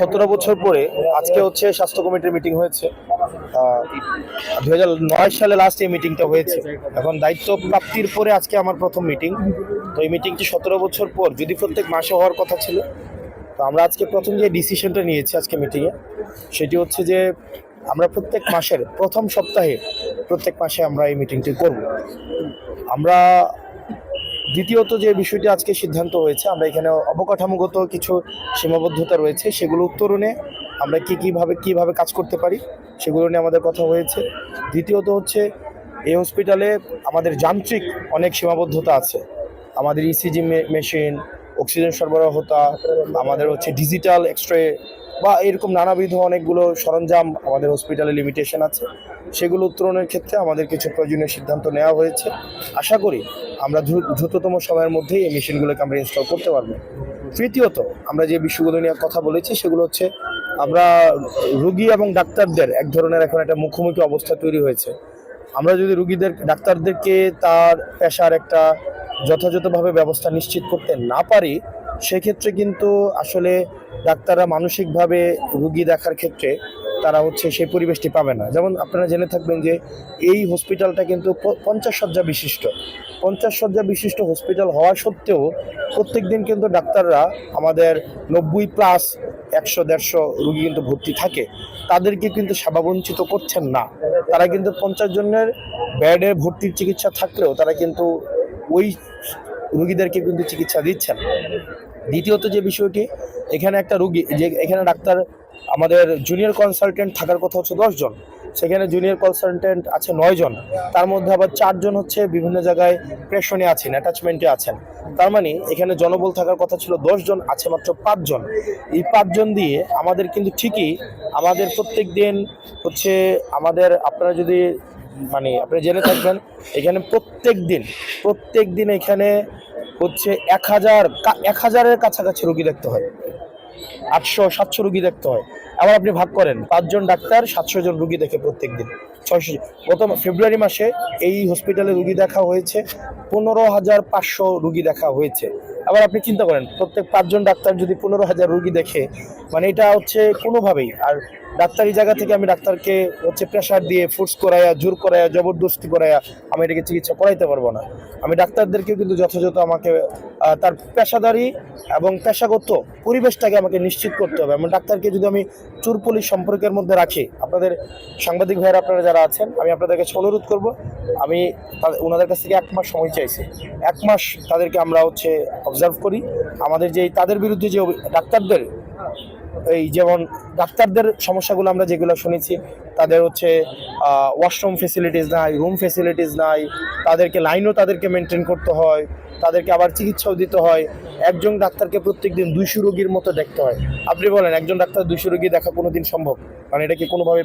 17 বছর পরে আজকে হচ্ছে স্বাস্থ্য কমিটির মিটিং হয়েছে। 2009 সালে লাস্ট এই মিটিংটা হয়েছে। এখন দায়িত্ব প্রাপ্তির পরে আজকে আমার প্রথম মিটিং। তো এই মিটিংটি 17 বছর পর যদি প্রত্যেক মাসে হওয়ার কথা ছিল, তো আমরা আজকে প্রথম যে ডিসিশনটা নিয়েছি আজকে মিটিংয়ে, সেটি হচ্ছে যে আমরা প্রত্যেক মাসের প্রথম সপ্তাহে প্রত্যেক মাসে আমরা এই মিটিংটি করব। আমরা দ্বিতীয়ত যে বিষয়টি আজকে সিদ্ধান্ত হয়েছে, আমরা এখানে অবকাঠামোগত কিছু সীমাবদ্ধতা রয়েছে, সেগুলো উত্তরণে আমরা কিভাবে কাজ করতে পারি সেগুলো নিয়ে আমাদের কথা হয়েছে। দ্বিতীয়ত হচ্ছে এই হসপিটালে আমাদের যান্ত্রিক অনেক সীমাবদ্ধতা আছে। আমাদের ইসিজি মেশিন, অক্সিজেন সরবরাহতা, আমাদের হচ্ছে ডিজিটাল এক্সরে বা এরকম নানাবিধ অনেকগুলো সরঞ্জাম আমাদের হসপিটালে লিমিটেশন আছে। সেগুলো উত্তরণের ক্ষেত্রে আমাদের কিছু প্রয়োজনীয় সিদ্ধান্ত নেওয়া হয়েছে। আশা করি আমরা দ্রুততম সময়ের মধ্যেই এই মেশিনগুলোকে আমরা ইনস্টল করতে পারবো। তৃতীয়ত আমরা যে বিষয়গুলো নিয়ে কথা বলেছি সেগুলো হচ্ছে আমরা রোগী এবং ডাক্তারদের এক ধরনের এখন একটা মুখোমুখি অবস্থা তৈরি হয়েছে। আমরা যদি ডাক্তারদেরকে তার পেশার একটা যথাযথভাবে ব্যবস্থা নিশ্চিত করতে না পারি, সেক্ষেত্রে কিন্তু আসলে ডাক্তাররা মানসিকভাবে রোগী দেখার ক্ষেত্রে তারা হচ্ছে সেই পরিবেশটি পাবে না। যেমন আপনারা জেনে থাকবেন যে এই হসপিটালটা কিন্তু 50 শয্যা বিশিষ্ট। 50 শয্যা বিশিষ্ট হসপিটাল হওয়া সত্ত্বেও প্রত্যেক দিন কিন্তু ডাক্তাররা আমাদের 90+ 100-150 রোগী কিন্তু ভর্তি থাকে, তাদেরকে কিন্তু সেবা বঞ্চিত করছেন না। তারা কিন্তু 50 জনের বেডে ভর্তির চিকিৎসা থাকলেও তারা কিন্তু ওই রোগীদেরকে কিন্তু চিকিৎসা দিচ্ছেন। দ্বিতীয়ত যে বিষয়টি, এখানে একটা রোগী যে এখানে ডাক্তার আমাদের জুনিয়র কনসালটেন্ট থাকার কথা হচ্ছে 10 জন, সেখানে জুনিয়র কনসালটেন্ট আছে 9 জন। তার মধ্যে আবার 4 জন হচ্ছে বিভিন্ন জায়গায় প্রেশনে আছেন, অ্যাটাচমেন্টে আছেন। তার মানে এখানে জনবল থাকার কথা ছিল 10 জন, আছে মাত্র 5 জন। এই 5 জন দিয়ে আমাদের কিন্তু ঠিকই আমাদের প্রত্যেক দিন হচ্ছে আমাদের আপনারা যদি আপনি জেনে থাকবেন এখানে প্রত্যেক দিন এখানে হচ্ছে 1000-এর কাছাকাছি রোগী দেখতে হয়, 800-700 রোগী দেখতে হয়। আবার আপনি ভাগ করেন 5 জন ডাক্তার 700 জন রোগী দেখে প্রত্যেক দিন 600। গত ফেব্রুয়ারি মাসে এই হসপিটালে রোগী দেখা হয়েছে 15,500 রোগী দেখা হয়েছে। আবার আপনি চিন্তা করেন প্রত্যেক 5 জন ডাক্তার যদি 15,000 রোগী দেখে, এটা হচ্ছে কোনোভাবেই। আর ডাক্তারি জায়গা থেকে আমি ডাক্তারকে হচ্ছে প্রেশার দিয়ে ফোর্স করাইয়া, জোর করাইয়া, জবরদস্তি করাইয়া আমি এটাকে চিকিৎসা করাইতে পারবো না। আমি ডাক্তারদেরকে কিন্তু যথাযথ আমাকে তার পেশাদারি এবং পেশাগত পরিবেশটাকে আমাকে নিশ্চিত করতে হবে। আমার ডাক্তারকে যদি আমি চোর পুলিশ সম্পর্কের মধ্যে রাখি, আপনাদের সাংবাদিক ভাইয়েরা আপনারা যারা আছেন, আমি আপনাদের কাছে অনুরোধ করব, আমি ওনাদের কাছ থেকে 1 মাস সময় চাইছি। 1 মাস তাদেরকে আমরা হচ্ছে অবজার্ভ করি। আমাদের তাদের বিরুদ্ধে যে ডাক্তারদের যেমন ডাক্তারদের সমস্যাগুলো আমরা যেগুলো শুনেছি, তাদের হচ্ছে ওয়াশরুম ফেসিলিটিস নাই, রুম ফেসিলিটিস নাই, তাদেরকে মেনটেন করতে হয়, তাদেরকে আবার চিকিৎসাও দিতে হয়। একজন ডাক্তারকে প্রত্যেক দিন 200 রোগীর মতো দেখতে হয়। আপনি বলেন একজন ডাক্তার 200 রোগী দেখা কোনোদিন সম্ভব? এটা কি কোনোভাবে